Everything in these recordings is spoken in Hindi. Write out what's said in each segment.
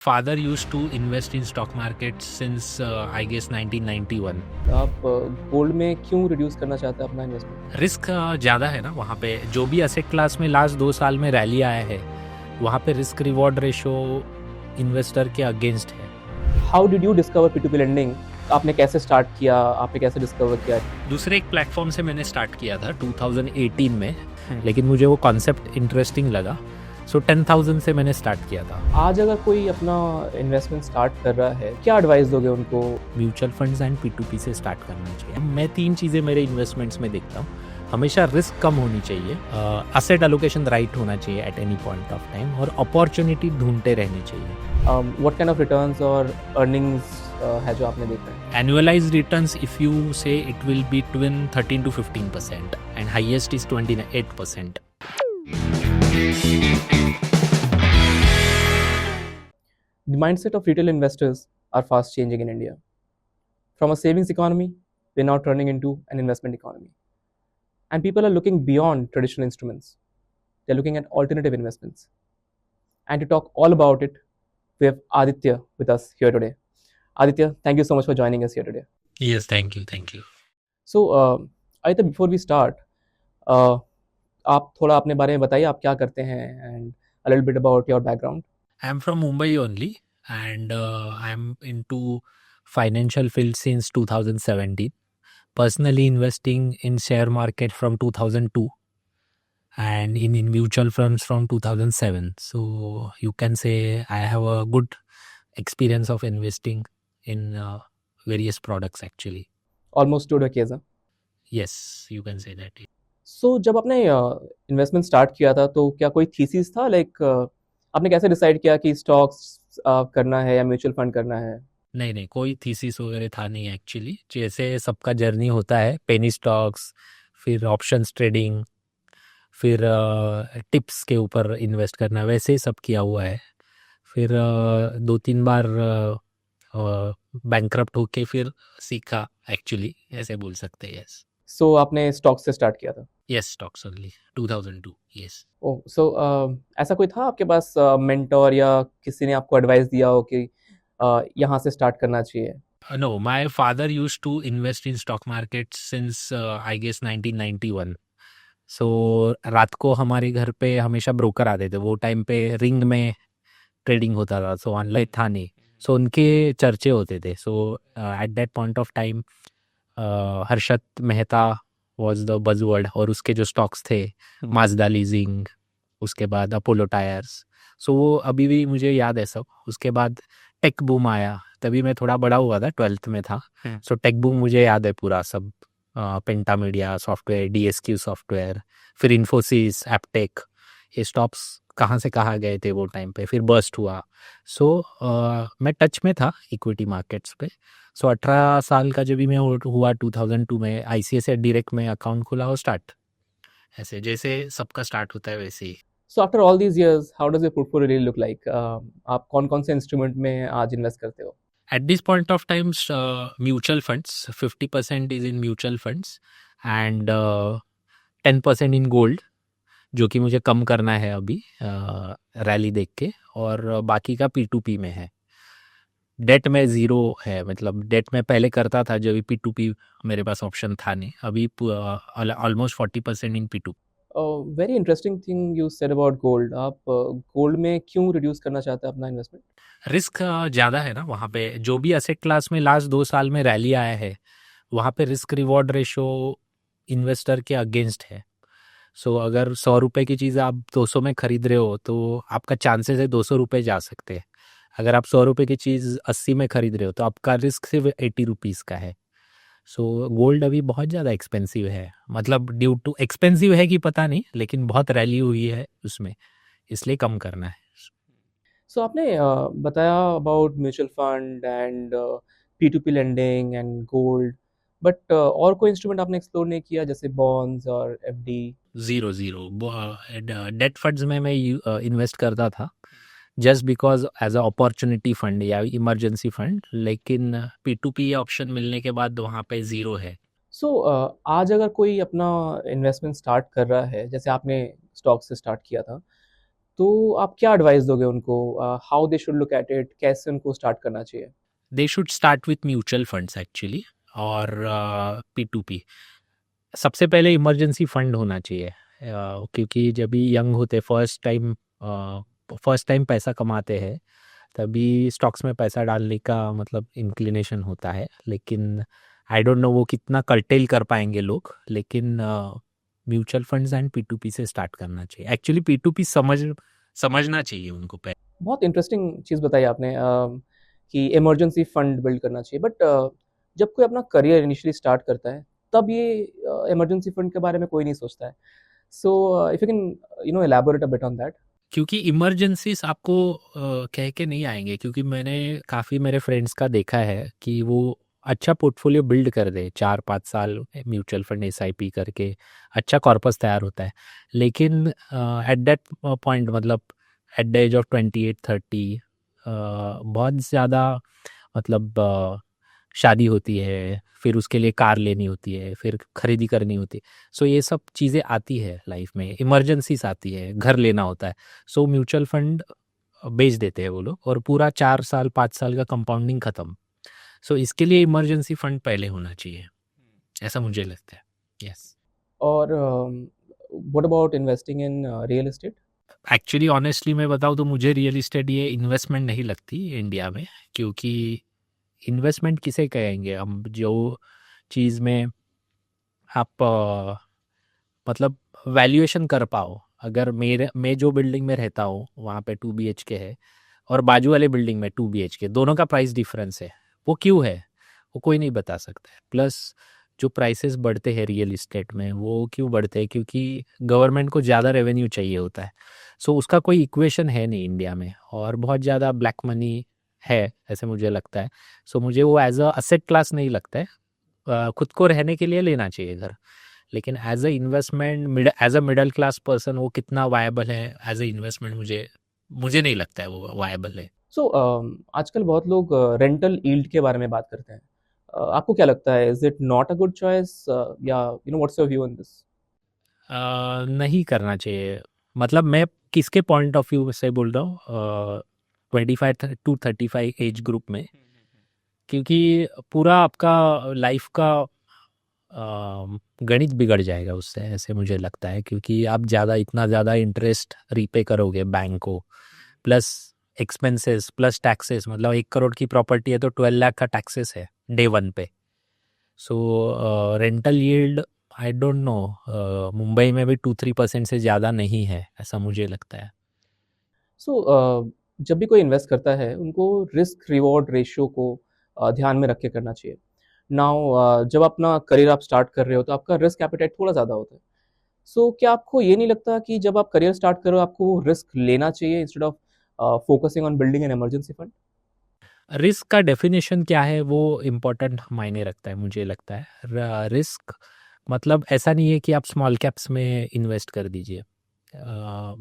Father used to invest in stock market since I guess 1991. आप गोल्ड में क्यों रिड्यूस करना चाहते हैं अपना इन्वेस्टमेंट? रिस्क ज़्यादा है ना वहाँ पे। जो भी एसेट क्लास में लास्ट 2 साल में रैली आया है वहाँ पे रिस्क रिवॉर्ड रेशो इन्वेस्टर के अगेंस्ट है। How did you discover P2P lending? आपने कैसे स्टार्ट किया? आपने कैसे डिस्कवर किया? दूसरे एक प्लेटफॉर्म से मैंने स्टार्ट किया था 2018 में, लेकिन मुझे वो कॉन्सेप्ट इंटरेस्टिंग लगा, सो 10,000 से मैंने स्टार्ट किया था। आज अगर कोई अपना इन्वेस्टमेंट स्टार्ट कर रहा है, क्या एडवाइस दोगे उनको? म्यूचुअल फंड्स एंड P2P से स्टार्ट करना चाहिए। मैं 3 चीज़ें मेरे इन्वेस्टमेंट्स में देखता हूँ। हमेशा रिस्क कम होनी चाहिए, असेट एलोकेशन राइट होना चाहिए at any point of time, और अपॉर्चुनिटी ढूंढते रहनी चाहिए। व्हाट काइंड ऑफ रिटर्न्स और अर्निंग्स है जो आपने देखा है? Annualized returns, if you say, it will be between 13 to 15%, and highest is 28%. The mindset of retail investors are fast changing in India. From a savings economy, we're now turning into an investment economy. And people are looking beyond traditional instruments. They're looking at alternative investments. And to talk all about it, we have Aditya with us here today. Aditya, thank you so much for joining us here today. Yes, thank you, thank you. So, Aditya, before we start, आप थोड़ा अपने बारे में बताइए, आप क्या करते हैं, and a little bit about your background. I'm from Mumbai only, and I'm into financial field since 2017. Personally investing in share market from 2002, and in mutual funds from 2007. So you can say I have a good experience of investing in various products actually. Almost 2 decades. Huh? Yes, you can say that. So, जब आपने इन्वेस्टमेंट स्टार्ट किया था, तो क्या कोई थीसिस था? लाइक आपने कैसे डिसाइड किया कि स्टॉक्स करना है या म्यूचुअल फंड करना है? नहीं नहीं, कोई थीसिस वगैरह था नहीं एक्चुअली। जैसे सबका जर्नी होता है, पेनी स्टॉक्स, फिर ऑप्शंस ट्रेडिंग, फिर टिप्स के ऊपर इन्वेस्ट करना, वैसे ही सब किया हुआ है। फिर 2-3 बार बैंकरप्ट होके फिर सीखा एक्चुअली, ऐसे बोल सकते हैं। यस सो आपने स्टॉक्स से स्टार्ट किया था? Yes, stocks only 2002। यस। ओह, सो ऐसा कोई था आपके पास मेंटोर या किसी ने आपको एडवाइस दिया हो कि यहाँ से स्टार्ट करना चाहिए? No, my father used to invest in stock market since I guess 1991. सो रात को हमारे घर पे हमेशा ब्रोकर आते थे। वो टाइम पे रिंग में ट्रेडिंग होता था, सो ऑनलाइन था नहीं। सो उनके चर्चे होते थे। So at that point of time Harshad Mehta was the buzzword, और उसके जो स्टॉक्स थे, माजदा लीजिंग, उसके बाद अपोलो टायर्स, सो वो अभी भी मुझे याद है सब। उसके बाद टेक बूम आया, तभी मैं थोड़ा बड़ा हुआ था, 12th में था। सो टेक बूम मुझे याद है पूरा सब, पेंटा मीडिया सॉफ्टवेयर, DSQ सॉफ्टवेयर, फिर इन्फोसिस, एपटेक, ये स्टॉक्स कहाँ से कहाँ गए थे वो टाइम पे, फिर बर्स्ट हुआ। सो मैं टच में था इक्विटी मार्केट्स पे। सो 18 साल का जब भी मैं हुआ 2002 में, ICICI डायरेक्ट में अकाउंट खुला और स्टार्ट, ऐसे जैसे सबका स्टार्ट होता है वैसे ही। So after all these years, how does your portfolio really look like? आप कौन-कौन से इंस्ट्रूमेंट में आज इन्वेस्ट करते हो? At this point of time, mutual funds, 50% is in mutual funds, and 10% in gold, जो कि मुझे कम करना है अभी रैली देख के, और बाकी का P2P में है। डेट में ज़ीरो है, मतलब डेट में पहले करता था जब P2P मेरे पास ऑप्शन था नहीं। अभी almost 40% in P2P। Very interesting thing you said about gold. आप गोल्ड में क्यों रिड्यूस करना चाहते हैं अपना इन्वेस्टमेंट? रिस्क ज़्यादा है ना वहाँ पे। जो भी एसेट क्लास में लास्ट 2 साल में रैली आया है वहाँ पे रिस्क रिवॉर्ड रेशो इन्वेस्टर के अगेंस्ट है। सो अगर 100 रुपये की चीज़ आप 200 में खरीद रहे हो तो आपका चांसेस है 200 रुपये जा सकते हैं। अगर आप 100 रुपये की चीज़ 80 में खरीद रहे हो तो आपका रिस्क सिर्फ 80 रुपीज़ का है। सो गोल्ड अभी बहुत ज़्यादा एक्सपेंसिव है, मतलब ड्यू टू एक्सपेंसिव है कि पता नहीं, लेकिन बहुत रैली हुई है उसमें, इसलिए कम करना है। सो आपने बताया about mutual fund and P2P lending and gold, but और कोई इंस्ट्रूमेंट आपने एक्सप्लोर नहीं किया, जैसे बॉन्ड्स और FD? Zero zero debt funds में मैं इन्वेस्ट करता था just because as a opportunity fund या इमरजेंसी फंड, लेकिन P2P ऑप्शन मिलने के बाद वहाँ पे ज़ीरो है। सो आज अगर कोई अपना इन्वेस्टमेंट स्टार्ट कर रहा है, जैसे आपने स्टॉक से स्टार्ट किया था, तो आप क्या एडवाइस दोगे उनको, how they should look at it, कैसे उनको स्टार्ट करना चाहिए? They should start with mutual funds actually, और P2P। सबसे पहले इमरजेंसी फंड होना चाहिए, क्योंकि जब भी यंग होते फर्स्ट टाइम पैसा कमाते हैं, तभी स्टॉक्स में पैसा डालने का मतलब इंक्लिनेशन होता है। लेकिन आई डोंट नो वो कितना कर्टेल कर पाएंगे लोग, लेकिन म्यूचुअल फंड्स एंड P2P से स्टार्ट करना चाहिए। एक्चुअली P2P समझना चाहिए उनको पहले। बहुत इंटरेस्टिंग चीज़ बताई आपने, कि इमरजेंसी फंड बिल्ड करना चाहिए, बट जब कोई अपना करियर इनिशियली स्टार्ट करता है, तब ये इमरजेंसी फंड के बारे में कोई नहीं सोचता है। So if you can elaborate a bit on that. क्योंकि इमरजेंसीज आपको कह के नहीं आएंगे, क्योंकि मैंने काफ़ी मेरे फ्रेंड्स का देखा है कि वो अच्छा पोर्टफोलियो बिल्ड कर दे 4-5 साल म्यूचुअल फंड SIP करके, अच्छा कॉर्पस तैयार होता है। लेकिन एट दैट पॉइंट, मतलब एट द एज ऑफ 28-30, बहुत ज़्यादा मतलब शादी होती है, फिर उसके लिए कार लेनी होती है, फिर खरीदी करनी होती है। सो ये सब चीज़ें आती है लाइफ में, इमरजेंसीज आती है, घर लेना होता है। सो म्यूचुअल फंड बेच देते हैं वो लोग, और पूरा 4 साल 5 साल का कंपाउंडिंग ख़त्म। सो इसके लिए इमरजेंसी फंड पहले होना चाहिए, ऐसा मुझे लगता है। यस। और what about investing in real estate? Actually honestly मैं बताऊँ तो मुझे रियल इस्टेट ये इन्वेस्टमेंट नहीं लगती इंडिया में, क्योंकि इन्वेस्टमेंट किसे कहेंगे हम, जो चीज़ में आप मतलब वैल्यूएशन कर पाओ। अगर मैं जो बिल्डिंग में रहता हूँ वहाँ पे 2 BHK है, और बाजू वाले बिल्डिंग में 2 BHK, दोनों का प्राइस डिफरेंस है। वो क्यों है, वो कोई नहीं बता सकता है। प्लस जो प्राइसेस बढ़ते हैं रियल इस्टेट में, वो क्यों बढ़ते हैं, क्योंकि गवर्नमेंट को ज़्यादा रेवेन्यू चाहिए होता है। सो उसका कोई इक्वेशन है नहीं इंडिया में, और बहुत ज़्यादा ब्लैक मनी है, ऐसे मुझे लगता है। सो मुझे वो एज अ असेट क्लास नहीं लगता है। खुद को रहने के लिए लेना चाहिए घर, लेकिन as a investment, as a middle class person वो कितना वायबल है एज अ इन्वेस्टमेंट, मुझे नहीं लगता है वो वायबल है। सो आजकल बहुत लोग रेंटल यील्ड के बारे में बात करते हैं। आपको क्या लगता है, is it not a good choice, या what's your view on this? नहीं करना चाहिए। मतलब मैं किसके पॉइंट ऑफ व्यू से बोल रहा हूँ, 25 to 35 एज ग्रुप में, क्योंकि पूरा आपका लाइफ का गणित बिगड़ जाएगा उससे, ऐसे मुझे लगता है। क्योंकि आप इतना ज़्यादा इंटरेस्ट रीपे करोगे बैंक को, प्लस एक्सपेंसेस प्लस टैक्सेस। मतलब 1 करोड़ की प्रॉपर्टी है तो 12 लाख का टैक्सेस है डे 1 पे। So rental yield, I don't know, Mumbai में भी 2-3% से ज़्यादा नहीं है, ऐसा मुझे लगता है। सो जब भी कोई इन्वेस्ट करता है, उनको रिस्क रिवॉर्ड रेशियो को ध्यान में रख के करना चाहिए। नाउ जब अपना करियर आप स्टार्ट कर रहे हो, तो आपका रिस्क एपेटाइट थोड़ा ज़्यादा होता है। सो क्या आपको ये नहीं लगता कि जब आप करियर स्टार्ट करो, आपको रिस्क लेना चाहिए instead of focusing on building an emergency fund? Risk का डेफिनेशन क्या है वो इम्पोर्टेंट मायने रखता है, मुझे लगता है। रिस्क मतलब ऐसा नहीं है कि आप स्मॉल कैप्स में इन्वेस्ट कर दीजिए।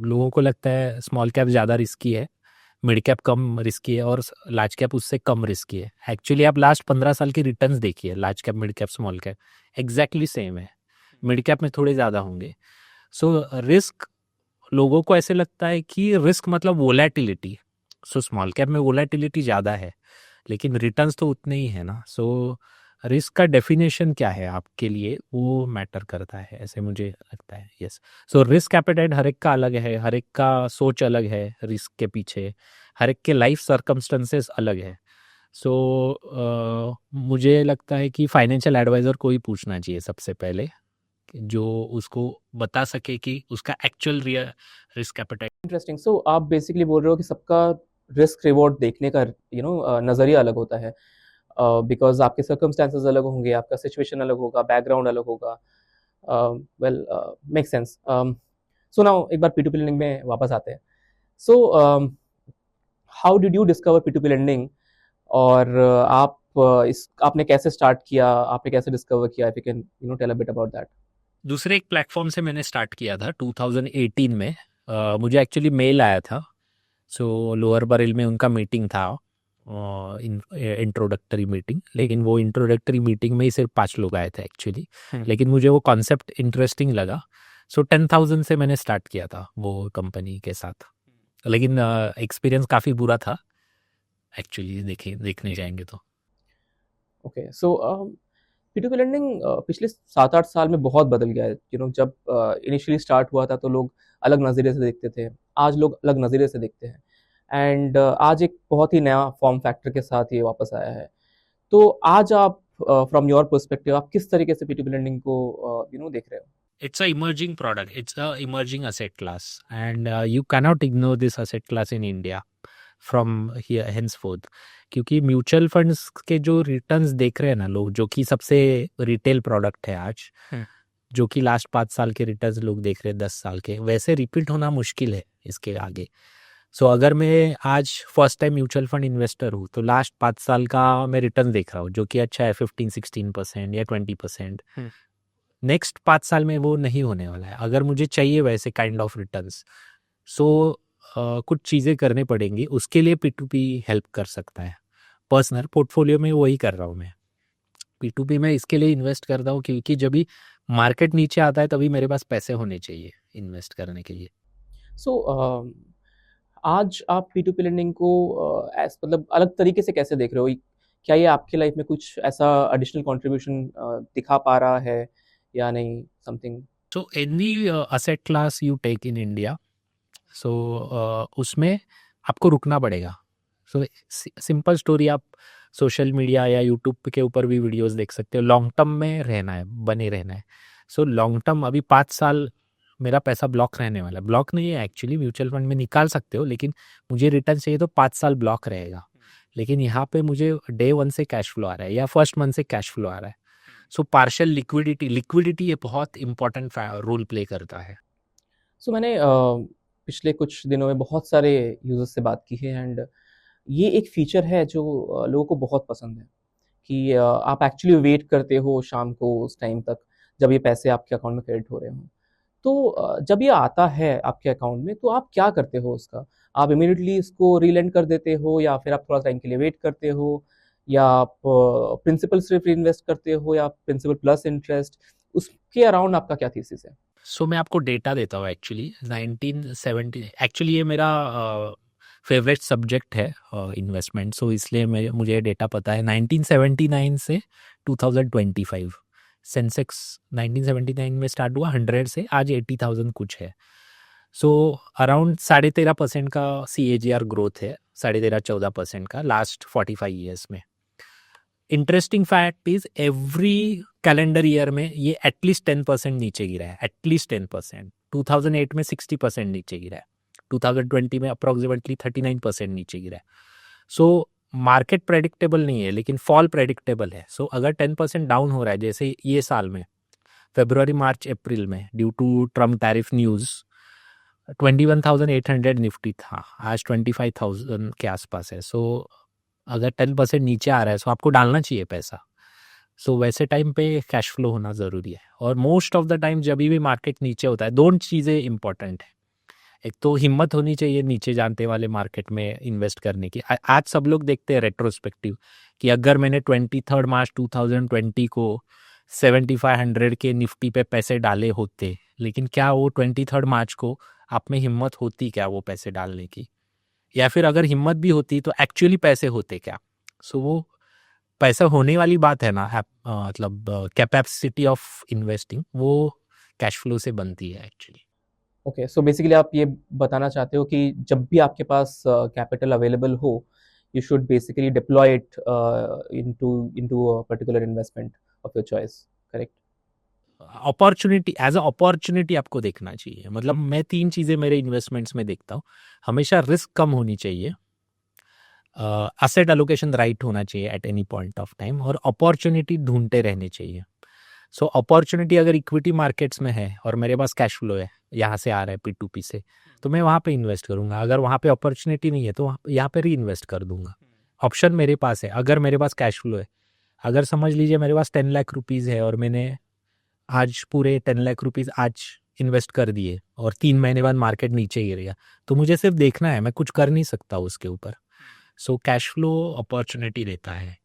लोगों को लगता है स्मॉल कैप ज़्यादा रिस्की है, मिड कैप कम रिस्की है, और लार्ज कैप उससे कम रिस्की है। एक्चुअली आप लास्ट 15 साल की रिटर्न्स देखिए, large cap, mid cap, small cap exactly same है। मिड कैप में थोड़े ज़्यादा होंगे। सो रिस्क, लोगों को ऐसे लगता है कि रिस्क मतलब वोलेटिलिटी। सो स्मॉल कैप में वोलेटिलिटी ज़्यादा है, लेकिन रिटर्न्स तो उतने ही है ना। सो रिस्क का डेफिनेशन क्या है आपके लिए, वो मैटर करता है, ऐसे मुझे लगता है। यस। सो रिस्क एपेटाइट हर एक का अलग है, हर एक का सोच अलग है रिस्क के पीछे, हर एक के लाइफ सर्कमस्टेंसेस अलग है। सो मुझे लगता है कि फाइनेंशियल एडवाइज़र को ही पूछना चाहिए सबसे पहले, जो उसको बता सके कि उसका actual real risk appetite. Interesting. So आप बेसिकली बोल रहे हो कि सबका रिस्क रिवॉर्ड देखने का नज़रिया अलग होता है, बिकॉज आपके सर्कमस्टांसेस अलग होंगे, आपका सिचुएशन अलग होगा, बैकग्राउंड अलग होगा। Well, make sense. So now एक बार P2P लेंडिंग में वापस आते हैं। So how did you discover P2P lending, और आप इस आपने कैसे स्टार्ट किया, आपने कैसे डिस्कवर किया? If you can tell a bit about that. दूसरे एक प्लेटफॉर्म से मैंने स्टार्ट किया था 2018 में। मुझे एक्चुअली मेल आया था। सो लोअर बरेल में उनका मीटिंग था, इंट्रोडक्टरी मीटिंग। लेकिन वो इंट्रोडक्टरी मीटिंग में ही सिर्फ 5 लोग आए थे एक्चुअली। लेकिन मुझे वो कॉन्सेप्ट इंटरेस्टिंग लगा। सो 10,000 से मैंने स्टार्ट किया था वो कंपनी के साथ। लेकिन एक्सपीरियंस काफ़ी बुरा था एक्चुअली, देखने जाएंगे तो। ओके, सो P2P lending पिछले 7-8 साल में बहुत बदल गया है। जब इनिशियली स्टार्ट हुआ था तो लोग अलग नज़रिए से देखते थे, आज लोग अलग नज़रिए से देखते हैं। एंड आज एक बहुत ही नया फॉर्म फैक्टर के साथ ये वापस आया है। तो आज आप फ्रॉम योर पर्सपेक्टिव आप किस तरीके से P2P lending को देख रहे हो? It's a emerging product. It's a emerging asset class, and you cannot ignore this asset class in India from here henceforth. क्योंकि म्यूचुअल फंड्स के जो रिटर्न्स देख रहे हैं ना लोग, जो कि सबसे रिटेल प्रोडक्ट है आज, जो कि लास्ट 5 साल के रिटर्न्स लोग देख रहे हैं 10 साल के, वैसे रिपीट होना मुश्किल है इसके आगे। सो अगर मैं आज first time mutual fund investor हूँ तो लास्ट 5 साल का मैं रिटर्न देख रहा हूँ, जो कि अच्छा है 15-16% या 20%। नेक्स्ट 5 साल में वो नहीं होने वाला है। अगर मुझे चाहिए वैसे काइंड ऑफ रिटर्न्स, सो कुछ चीज़ें करनी पड़ेंगी, उसके लिए P2P हेल्प कर सकता है। पर्सनल पोर्टफोलियो में वही कर रहा हूँ मैं। P2P में इसके लिए इन्वेस्ट करता हूँ क्योंकि जब भी मार्केट नीचे आता है तभी मेरे पास पैसे होने चाहिए इन्वेस्ट करने के लिए। सो आज आप P2P lending को मतलब अलग तरीके से कैसे देख रहे हो? क्या ये आपकी लाइफ में कुछ ऐसा एडिशनल कंट्रीब्यूशन दिखा पा रहा है या नहीं, something? So any asset class you take in India, so उसमें आपको रुकना पड़ेगा। सो सिंपल स्टोरी, आप सोशल मीडिया या यूट्यूब के ऊपर भी वीडियोस देख सकते हो। लॉन्ग टर्म में रहना है, बने रहना है। सो लॉन्ग टर्म, अभी 5 साल मेरा पैसा ब्लॉक रहने वाला है। ब्लॉक नहीं है एक्चुअली, म्यूचुअल फंड में निकाल सकते हो, लेकिन मुझे रिटर्न चाहिए तो 5 साल ब्लॉक रहेगा। लेकिन यहाँ पे मुझे डे 1 से कैश फ्लो आ रहा है या फर्स्ट मंथ से कैश फ्लो आ रहा है। सो पार्शियल लिक्विडिटी ये बहुत इंपॉर्टेंट रोल प्ले करता है। सो मैंने पिछले कुछ दिनों में बहुत सारे यूजर्स से बात की है एंड ये एक फीचर है जो लोगों को बहुत पसंद है कि आप एक्चुअली वेट करते हो शाम को उस टाइम तक जब ये पैसे आपके अकाउंट में क्रेडिट हो रहे हों। तो जब ये आता है आपके अकाउंट में तो आप क्या करते हो उसका? आप इमीडिएटली इसको रीलेंड कर देते हो या फिर आप थोड़ा टाइम के लिए वेट करते हो या आप प्रिंसिपल सिर्फ इन्वेस्ट करते हो या प्रिंसिपल प्लस इंटरेस्ट? उसके अराउंड आपका क्या थीसिस है? सो मैं आपको डेटा देता हूँ एक्चुअली। 1970 एक्चुअली ये मेरा फेवरेट सब्जेक्ट है इन्वेस्टमेंट, सो इसलिए मुझे डेटा पता है। 1979 से 2025 सेंसेक्स 1979 में स्टार्ट हुआ 100 से, आज 80,000 कुछ है। सो अराउंड 13.5% का CAGR ग्रोथ है, 13.5-14% का लास्ट 45 ईयर्स में। Interesting fact is every calendar year में ये एटलीस्ट 10% नीचे गिरा है, एटलीस्ट 10%। 2008 में 60% नीचे गिरा है, 2020 में अप्रोक्सीमेटली 39% नीचे गिरा है। सो मार्केट प्रेडिक्टेबल नहीं है लेकिन फॉल प्रेडिक्टेबल है। सो अगर 10% डाउन हो रहा है जैसे ये साल में फरवरी मार्च अप्रैल में due to Trump tariff news 21,800 Nifty था, आज 25,000 के आसपास है। सो अगर 10% नीचे आ रहा है तो आपको डालना चाहिए पैसा। सो वैसे टाइम पे कैश फ्लो होना ज़रूरी है। और मोस्ट ऑफ द टाइम जब भी मार्केट नीचे होता है, दो चीज़ें इंपॉर्टेंट है। एक तो हिम्मत होनी चाहिए नीचे जानते वाले मार्केट में इन्वेस्ट करने की। आज सब लोग देखते हैं रेट्रोस्पेक्टिव कि अगर मैंने 23 मार्च 2020 को 7500 के निफ्टी पे पैसे डाले होते, लेकिन क्या वो 23 मार्च को आप में हिम्मत होती क्या वो पैसे डालने की, या फिर अगर हिम्मत भी होती तो एक्चुअली पैसे होते क्या। सो वो पैसा होने वाली बात है ना, मतलब कैपेसिटी ऑफ इन्वेस्टिंग वो कैश फ्लो से बनती है एक्चुअली। ओके, सो बेसिकली आप ये बताना चाहते हो कि जब भी आपके पास कैपिटल अवेलेबल हो, you should basically deploy it into a particular investment of your choice, correct? Opportunity as a opportunity आपको देखना चाहिए। मतलब मैं 3 चीज़ें मेरे इन्वेस्टमेंट्स में देखता हूँ। हमेशा रिस्क कम होनी चाहिए, असेट एलोकेशन राइट होना चाहिए at any point of time, और अपॉर्चुनिटी ढूंढते रहने चाहिए। सो अपॉर्चुनिटी अगर इक्विटी मार्केट्स में है और मेरे पास कैश फ्लो है, यहाँ से आ रहा है P2P से, तो मैं वहाँ पे इन्वेस्ट करूँगा। अगर वहाँ पे अपॉर्चुनिटी नहीं है तो यहाँ पे री इन्वेस्ट कर दूंगा। ऑप्शन मेरे पास है। अगर मेरे पास कैश फ्लो है, अगर समझ लीजिए मेरे पास 10 लाख रुपीज़ है और मैंने आज पूरे 10 लाख रुपीज़ आज इन्वेस्ट कर दिए और 3 महीने बाद मार्केट नीचे गिरेगा, तो मुझे सिर्फ देखना है, मैं कुछ कर नहीं सकता उसके ऊपर। सो कैश फ्लो अपॉर्चुनिटी देता है।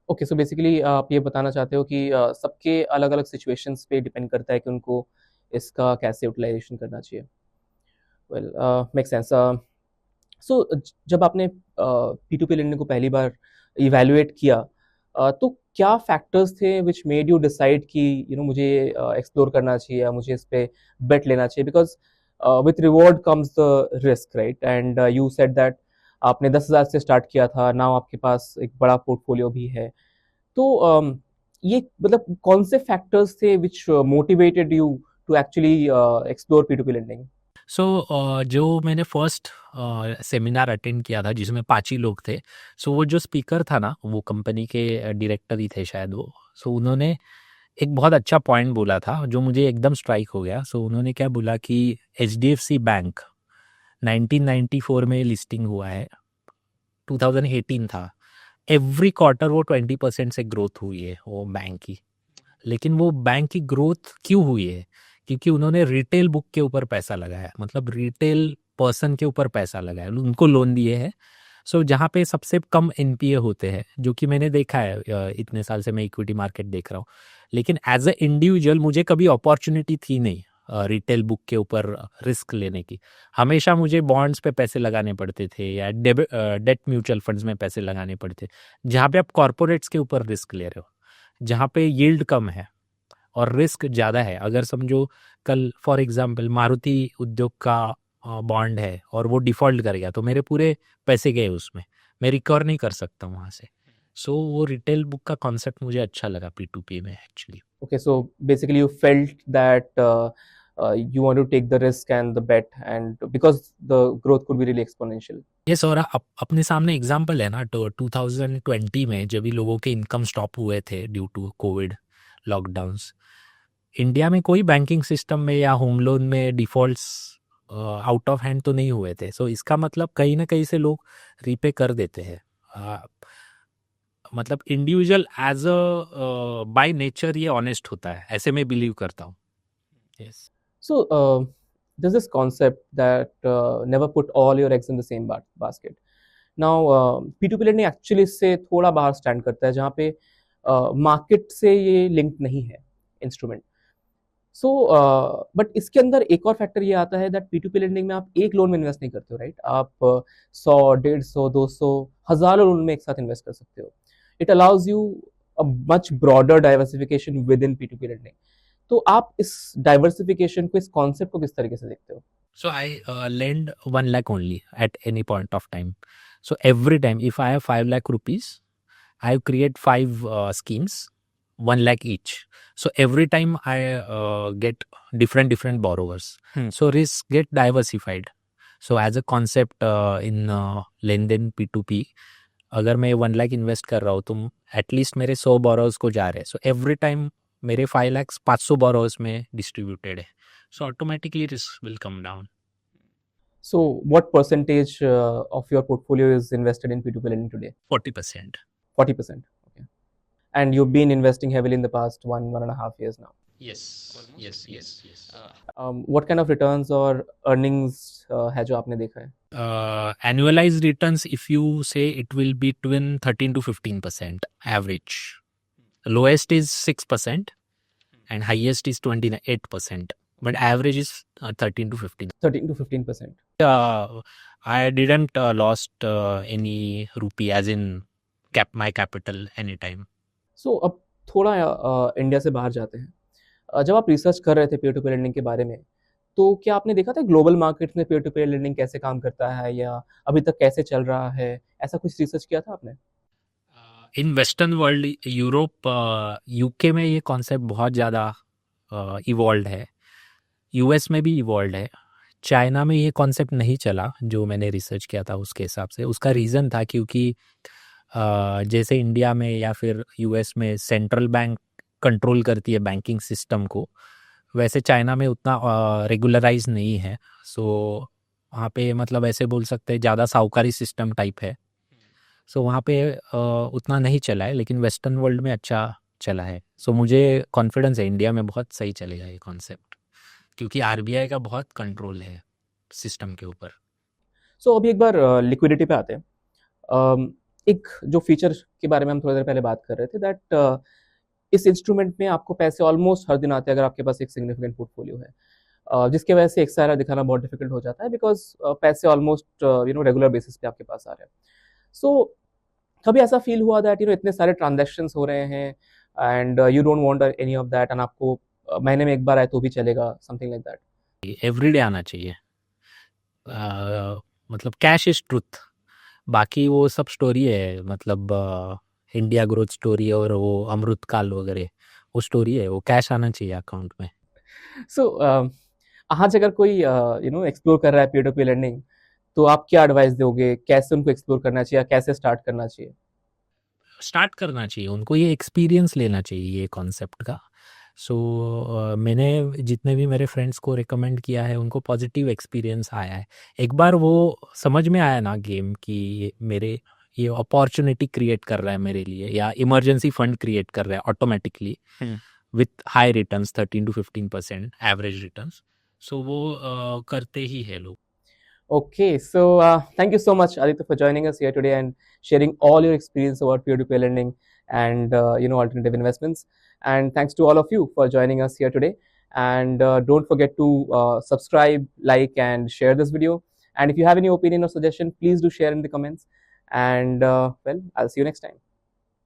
ओके, सो बेसिकली आप ये बताना चाहते हो कि सबके अलग-अलग सिचुएशंस पे डिपेंड करता है कि उनको इसका कैसे यूटिलाइज़ेशन करना चाहिए। Well, make sense. सो जब आपने P2P लेंडिंग को पहली बार इवैल्यूएट किया, तो क्या फैक्टर्स थे विच मेड यू डिसाइड कि मुझे एक्सप्लोर करना चाहिए या मुझे इस पे बेट लेना चाहिए? Because with reward comes the risk, right? And you said that आपने 10,000 से स्टार्ट किया था, नाउ आपके पास एक बड़ा पोर्टफोलियो भी है। तो ये मतलब कौन से फैक्टर्स थे which motivated you to actually explore P2P lending? So जो मैंने फर्स्ट सेमिनार अटेंड किया था जिसमें 5 ही लोग थे, सो वो जो स्पीकर था ना, वो कंपनी के डायरेक्टर ही थे शायद वो। सो उन्होंने एक बहुत अच्छा पॉइंट बोला था जो मुझे एकदम स्ट्राइक हो गया। सो उन्होंने क्या बोला कि HDFC बैंक 1994 में लिस्टिंग हुआ है, 2018 था, एवरी क्वार्टर वो 20% से ग्रोथ हुई है वो बैंक की। लेकिन वो बैंक की ग्रोथ क्यों हुई है? क्योंकि उन्होंने रिटेल बुक के ऊपर पैसा लगाया, मतलब रिटेल पर्सन के ऊपर पैसा लगाया, उनको लोन दिए हैं। सो जहाँ पे सबसे कम NPA होते हैं, जो कि मैंने देखा है, इतने साल से मैं इक्विटी मार्केट देख रहा हूँ। लेकिन एज अ इंडिविजुअल मुझे कभी अपॉर्चुनिटी थी नहीं रिटेल बुक के ऊपर रिस्क लेने की। हमेशा मुझे बॉन्ड्स पे पैसे लगाने पड़ते थे या डेट म्यूचुअल फंड्स में पैसे लगाने पड़ते, जहाँ पे आप कॉरपोरेट्स के ऊपर रिस्क ले रहे हो, जहाँ पे यील्ड कम है और रिस्क ज़्यादा है। अगर समझो कल फॉर एग्जांपल मारुति उद्योग का बॉन्ड है और वो डिफ़ॉल्ट कर गया, तो मेरे पूरे पैसे गए उसमें, मैं रिकवर नहीं कर सकता वहाँ से। सो वो रिटेल बुक का कॉन्सेप्ट मुझे अच्छा लगा P2P में actually. Okay, so basically you felt that you want to take the risk and the bet, and because the growth could be really exponential. Yes, और अपने सामने एग्जाम्पल है ना, तो 2020 में जब भी लोगों के इनकम स्टॉप हुए थे due to Covid lockdowns, India में कोई बैंकिंग सिस्टम में या होम लोन में डिफ़ॉल्ट्स आउट ऑफ हैंड तो नहीं हुए थे। सो इसका मतलब कहीं ना कहीं से लोग रीपे कर देते हैं। मतलब individual as a by nature ये ऑनेस्ट होता है, ऐसे मैं बिलीव करता हूँ। Yes. So there's this concept that never put all your eggs in the same basket. Now P2P lending actually इससे थोड़ा बाहर स्टैंड करता है, जहाँ पे मार्केट से ये लिंक नहीं है इंस्ट्रूमेंट। सो बट इसके अंदर एक और फैक्टर ये आता है दैट P2P लेंडिंग में आप एक लोन में इन्वेस्ट नहीं करते हो, राइट? आप 100, 150, 200, हजारों लोन में एक साथ इन्वेस्ट कर सकते हो। It allows you a much broader diversification with in P2P lending. तो आप इस डाइवर्सिफिकेशन को, इस कॉन्सेप्ट को किस तरीके से देखते हो? So I lend 1 lakh only at any point of time. So every time if I have 5 lakh rupees, I create 5 schemes, 1 lakh each. So every time I get different borrowers. So risk get diversified. So as a concept in लेन-देन P2P, अगर मैं 1 लाख इन्वेस्ट कर रहा हूँ तो एटलीस्ट मेरे 100 बोरोवर्स को जा रहे हैं। सो एवरी टाइम मेरे 5 lakhs 500 बोरोवर्स में डिस्ट्रीब्यूटेड है। So automatically risk will come down. So what percentage of your portfolio is invested in P2P lending today? 40%. 40%. Okay. And you've been investing heavily in the past 1.5 years now. Yes, yes. What kind of returns or earnings है जो आपने देखा है? Annualized returns, if you say, it will be between 13 to 15% average. Lowest is 6% and highest is 28%, but average is 13 to 15. 13 to 15%. I didn't lost any rupee as in my capital anytime. So अब थोड़ा इंडिया से बाहर जाते हैं। जब आप रिसर्च कर रहे थे P2P लेंडिंग के बारे में, तो क्या आपने देखा था ग्लोबल मार्केट में P2P लेंडिंग कैसे काम करता है या अभी तक कैसे चल रहा है? ऐसा कुछ रिसर्च किया था आपने? In western world, Europe, UK में ये कॉन्सेप्ट बहुत ज़्यादा इवॉल्व है, US में भी इवॉल्व है। चाइना में ये कॉन्सेप्ट नहीं चला जो मैंने रिसर्च किया था उसके हिसाब से। उसका रीज़न था क्योंकि जैसे इंडिया में या फिर US में सेंट्रल बैंक कंट्रोल करती है बैंकिंग सिस्टम को, वैसे चाइना में उतना रेगुलराइज नहीं है। सो वहाँ पे मतलब ऐसे बोल सकते हैं ज़्यादा साहूकारी सिस्टम टाइप है। सो वहाँ पे उतना नहीं चला है, लेकिन वेस्टर्न वर्ल्ड में अच्छा चला है। सो मुझे कॉन्फिडेंस है इंडिया में बहुत सही चलेगा ये कॉन्सेप्ट, क्योंकि RBI का बहुत कंट्रोल है सिस्टम के ऊपर। सो अभी एक बार लिक्विडिटी पे आते हैं। एक जो फीचर के बारे में हम थोड़ी देर पहले बात कर रहे थे दैट इस इंस्ट्रूमेंट में आपको पैसे ऑलमोस्ट हर दिन आते हैं अगर आपके पास एक सिग्निफिकेंट पोर्टफोलियो है। जिसकी वजह से XIRR दिखाना बहुत डिफिकल्ट हो जाता है, बिकॉज पैसे ऑलमोस्ट रेगुलर बेसिस पे आपके पास आ रहे हैं. सो कभी ऐसा फील हुआ दैट इतने सारे ट्रांजेक्शन्स हो रहे हैं and you don't want any of that, and आपको महीने में एक बार आए तो भी चलेगा, समथिंग लाइक दैट? एवरीडे आना चाहिए. मतलब कैश इज ट्रुथ. बाकी वो सब स्टोरी है, मतलब इंडिया ग्रोथ स्टोरी और वो अमृत काल वगैरह, वो स्टोरी है. वो कैश आना चाहिए अकाउंट में. सो आज अगर कोई एक्सप्लोर कर रहा है पीयर टू पीयर लर्निंग, तो आप क्या एडवाइस दोगे? कैसे उनको एक्सप्लोर करना चाहिए, कैसे स्टार्ट करना चाहिए? स्टार्ट करना चाहिए उनको, ये एक्सपीरियंस लेना चाहिए ये कॉन्सेप्ट का. सो मैंने जितने भी मेरे फ्रेंड्स को रिकमेंड किया है उनको पॉजिटिव एक्सपीरियंस आया है. एक बार वो समझ में आया ना गेम कि मेरे ये अपॉर्चुनिटी क्रिएट कर रहा है मेरे लिए, या इमरजेंसी फंड क्रिएट कर रहा है automatically with high returns, 13 to 15% average returns. So वो करते ही है लोग. Okay, so thank you so much, Aditya, for joining us here today and sharing all your experience about peer-to-peer lending and alternative investments. And thanks to all of you for joining us here today. And don't forget to subscribe, like, and share this video. And if you have any opinion or suggestion, please do share in the comments. And well, I'll see you next time.